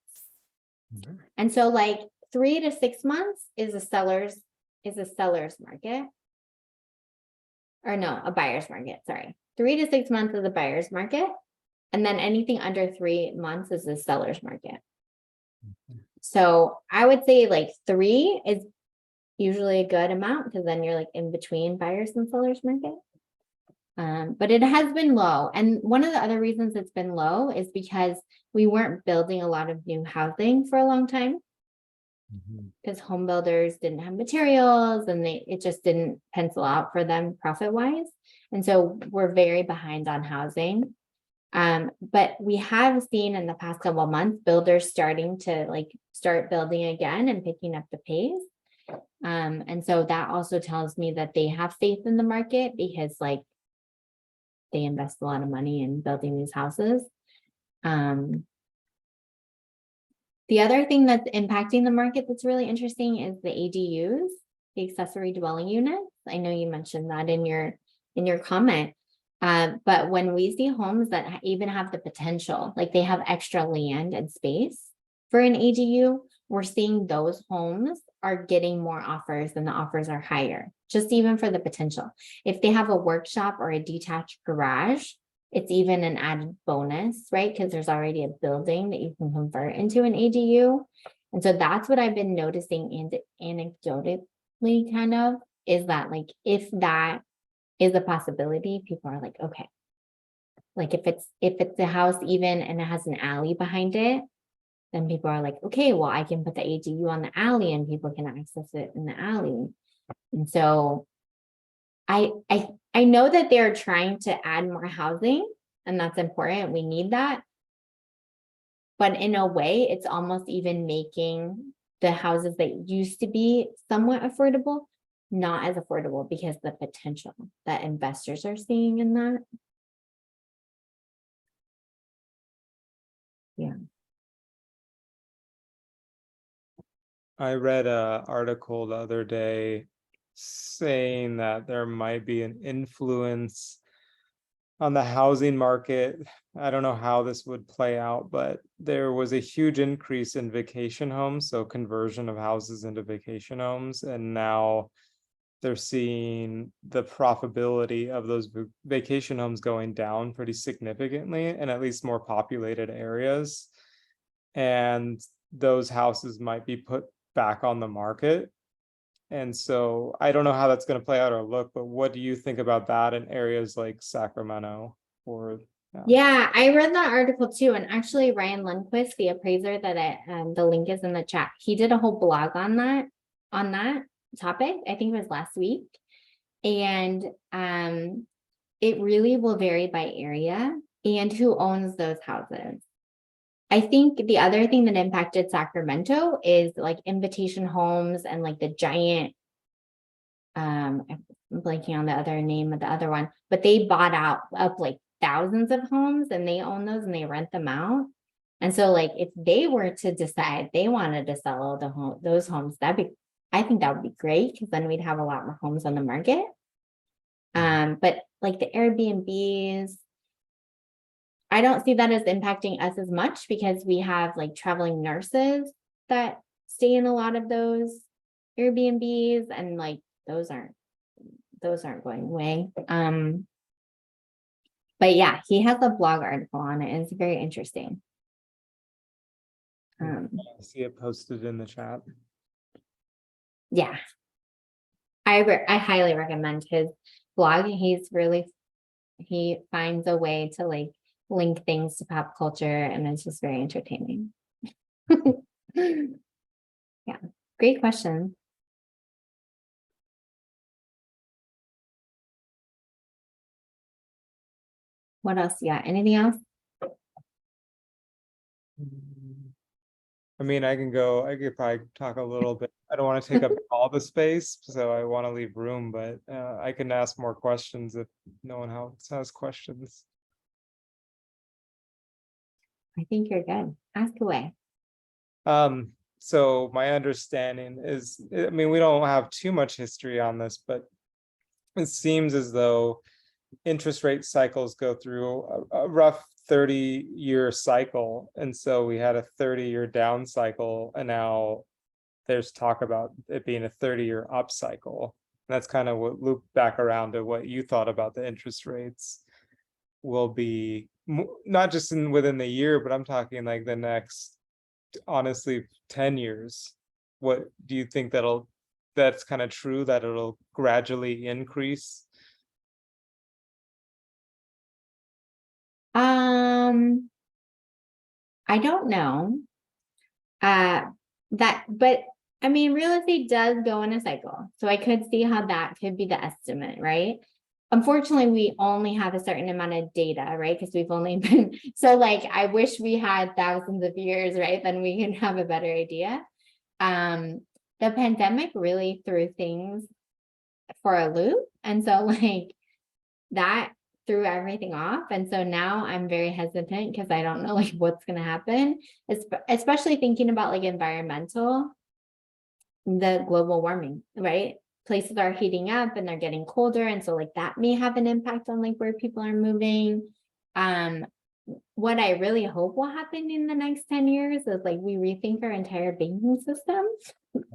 And so like 3 to 6 months is a seller's market. Or no, a buyer's market, sorry. 3 to 6 months is the buyer's market. And then anything under 3 months is the seller's market. So I would say like 3 is usually a good amount because then you're like in between buyers and sellers market. But it has been low. And one of the other reasons it's been low is because we weren't building a lot of new housing for a long time because home builders didn't have materials and it just didn't pencil out for them profit wise. And so we're very behind on housing. But we have seen in the past couple of months, builders starting to like start building again and picking up the pace. And so that also tells me that they have faith in the market because like they invest a lot of money in building these houses. The other thing that's impacting the market that's really interesting is the ADUs, the accessory dwelling units. I know you mentioned that in your comment. But when we see homes that even have the potential, like they have extra land and space for an ADU, we're seeing those homes are getting more offers and the offers are higher, just even for the potential. If they have a workshop or a detached garage, it's even an added bonus, right? Because there's already a building that you can convert into an ADU. And so that's what I've been noticing anecdotally kind of is that like, if that is a possibility, people are like, okay. Like if it's a house even and it has an alley behind it, then people are like, okay, well, I can put the ADU on the alley and people can access it in the alley. And so I know that they're trying to add more housing and that's important. We need that. But in a way, it's almost even making the houses that used to be somewhat affordable not as affordable because the potential that investors are seeing in that. Yeah. I read an article the other day saying that there might be an influence on the housing market. I don't know how this would play out, but there was a huge increase in vacation homes, so conversion of houses into vacation homes, and now they're seeing the profitability of those vacation homes going down pretty significantly in at least more populated areas. And those houses might be put back on the market. And so I don't know how that's going to play out or look, but what do you think about that in areas like Sacramento or Yeah, I read that article too. And actually Ryan Lundquist, the appraiser that the link is in the chat, he did a whole blog on that topic. I think it was last week. And it really will vary by area and who owns those houses. I think the other thing that impacted Sacramento is like Invitation Homes and like the giant, I'm blanking on the other name of the other one, but they bought out up like thousands of homes and they own those and they rent them out. And so like if they were to decide they wanted to sell all those homes, I think that would be great because then we'd have a lot more homes on the market. But like the Airbnbs, I don't see that as impacting us as much because we have like traveling nurses that stay in a lot of those Airbnbs and like those aren't going away. But yeah, he has a blog article on it and it's very interesting. I see it posted in the chat. Yeah. I highly recommend his blog. He finds a way to like link things to pop culture and it's just very entertaining. Yeah, great question. What else? Yeah, anything else? I mean, I could probably talk a little bit. I don't want to take up all the space, so I want to leave room, but I can ask more questions if no one else has questions. I think you're good. Ask away. So my understanding is, I mean, we don't have too much history on this, but it seems as though interest rate cycles go through a rough 30-year cycle. And so we had a 30-year down cycle, and now there's talk about it being a 30-year up cycle. And that's kind of what looped back around to what you thought about the interest rates. will be not just within the year, but I'm talking like the next, honestly, 10 years. What do you think that's kind of true, that it'll gradually increase? I don't know. But I mean, real estate does go in a cycle. So I could see how that could be the estimate, right? Unfortunately, we only have a certain amount of data, right? Because we've only been, so like, I wish we had thousands of years, right? Then we can have a better idea. The pandemic really threw things for a loop. And so like that threw everything off. And so now I'm very hesitant because I don't know like what's going to happen, especially thinking about like the global warming, right? Places are heating up and they're getting colder. And so like that may have an impact on like where people are moving. What I really hope will happen in the next 10 years is like we rethink our entire banking system.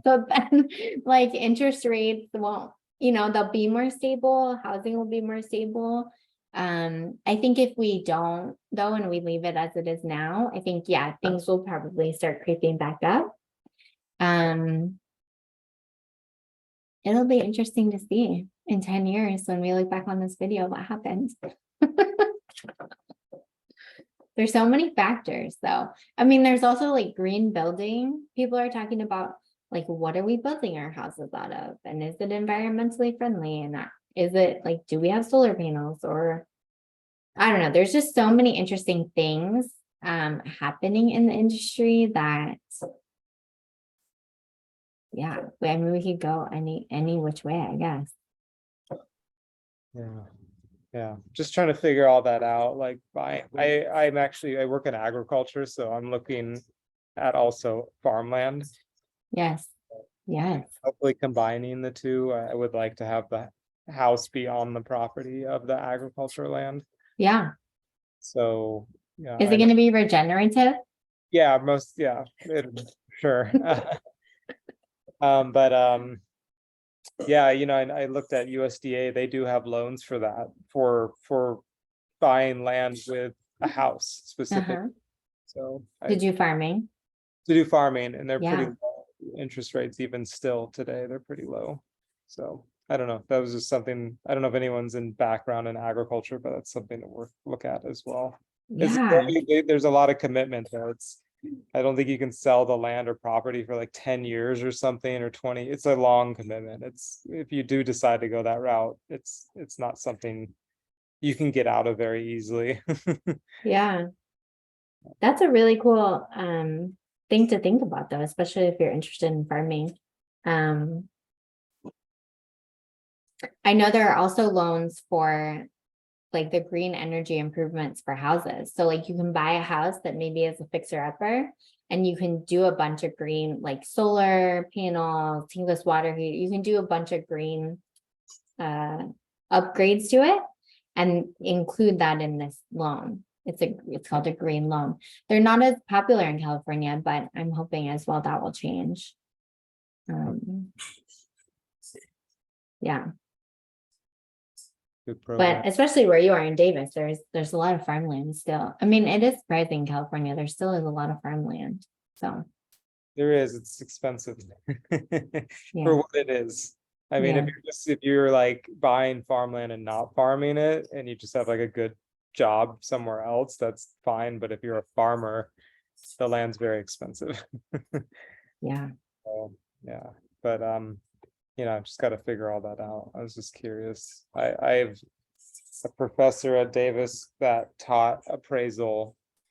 So then like interest rates won't, they'll be more stable, housing will be more stable. I think if we don't though, and we leave it as it is now, I think, yeah, things will probably start creeping back up. It'll be interesting to see in 10 years when we look back on this video, what happened. There's so many factors though. I mean, there's also like green building. People are talking about like, what are we building our houses out of? And is it environmentally friendly? And is it like, do we have solar panels or I don't know. There's just so many interesting things happening in the industry that, yeah, I mean, we could go any which way, I guess. Yeah, just trying to figure all that out. Like I work in agriculture, so I'm looking at also farmland. Yes. Hopefully combining the two. I would like to have the house be on the property of the agricultural land. Yeah. So yeah. Is it going to be regenerative? Yeah, sure. Yeah, I looked at USDA, they do have loans for that, for buying land with a house specific. So To do farming. And they're pretty Yeah. low. Interest rates even still today, they're pretty low. So I don't know, that was just something, I don't know if anyone's in background in agriculture, but that's something to look at as well. Yeah. There's a lot of commitment though. I don't think you can sell the land or property for like 10 years or something, or 20. It's a long commitment. If you do decide to go that route, it's not something you can get out of very easily. Yeah. That's a really cool thing to think about though, especially if you're interested in farming. I know there are also loans for like the green energy improvements for houses. So like you can buy a house that maybe is a fixer upper and you can do a bunch of green, like solar panels, tankless water heat. You can do a bunch of green upgrades to it and include that in this loan. It's called a green loan. They're not as popular in California, but I'm hoping as well that will change. Yeah. Good program. But especially where you are in Davis, there's a lot of farmland still. I mean, it is surprising in California. There still is a lot of farmland. So There is, it's expensive yeah. for what it is. I mean, Yeah. if you're like buying farmland and not farming it, and you just have like a good job somewhere else, that's fine. But if you're a farmer, the land's very expensive. Yeah. So, yeah, but I've just got to figure all that out. I was just curious. I have a professor at Davis that taught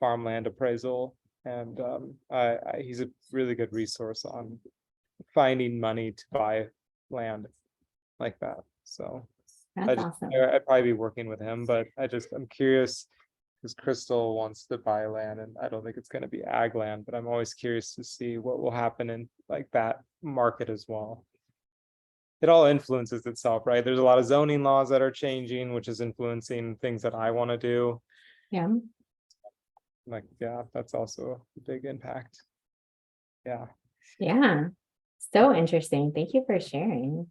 farmland appraisal, and he's a really good resource on finding money to buy land like that. So That's awesome. I'd probably be working with him, but I'm curious because Crystal wants to buy land, and I don't think it's going to be ag land, but I'm always curious to see what will happen in like that market as well. It all influences itself, right? There's a lot of zoning laws that are changing, which is influencing things that I want to do. Yeah. Like, yeah, that's also a big impact. Yeah. Yeah. So interesting. Thank you for sharing.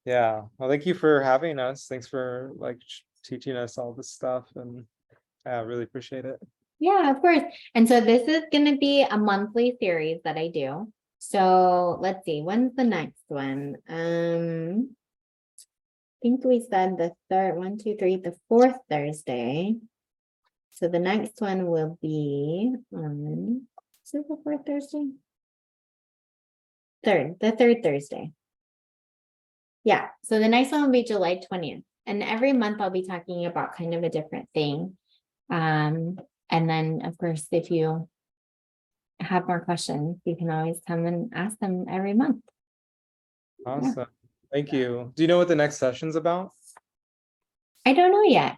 Yeah. Well, thank you for having us. Thanks for like teaching us all this stuff, and I really appreciate it. Yeah, of course. And so this is gonna be a monthly series that I do. So let's see, when's the next one? I think we said the third, 1, 2, 3, the fourth Thursday. So the next one will be on, is it the fourth Thursday? The third Thursday. Yeah, so the next one will be July 20th. And every month I'll be talking about kind of a different thing. And then, of course, if you have more questions, you can always come and ask them every month. Awesome. Thank you. Do you know what the next session's about? I don't know yet.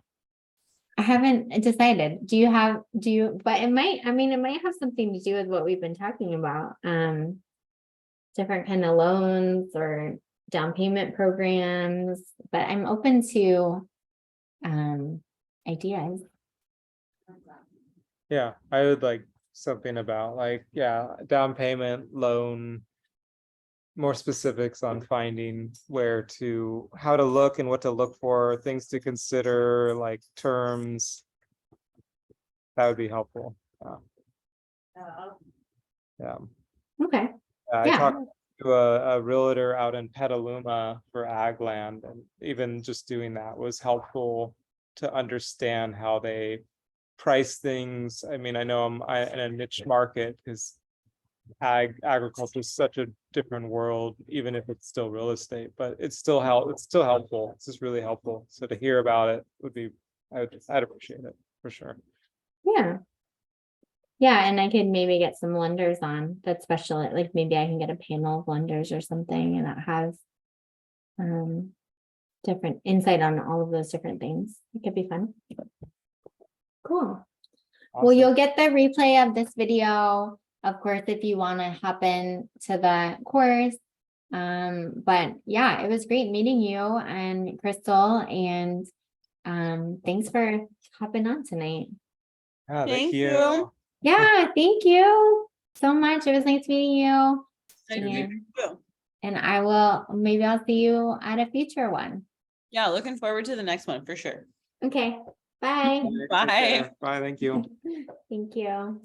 I haven't decided. But it might, I mean, it might have something to do with what we've been talking about. Different kind of loans or down payment programs, but I'm open to ideas. Yeah, I would like something about like, yeah, down payment, loan, more specifics on finding how to look and what to look for, things to consider, like terms. That would be helpful. Yeah. Okay. I Yeah. talked to a realtor out in Petaluma for ag land, and even just doing that was helpful to understand how they price things. I mean, I know I'm in a niche market because agriculture is such a different world, even if it's still real estate, but it's still helpful. It's just really helpful. So to hear about it would be, I'd appreciate it for sure. Yeah. Yeah, and I could maybe get some lenders on that special, like maybe I can get a panel of lenders or something and that has different insight on all of those different things. It could be fun. Cool. Well, Awesome. you'll get the replay of this video, of course, if you want to hop in to the course. But yeah, it was great meeting you and Crystal, and thanks for hopping on tonight. Yeah, Thank you. Yeah, thank you so much. It was nice meeting you. Nice to meet And, you. and maybe I'll see you at a future one. Yeah, looking forward to the next one for sure. Okay, bye. Take Bye. care. Bye, thank you. Thank you.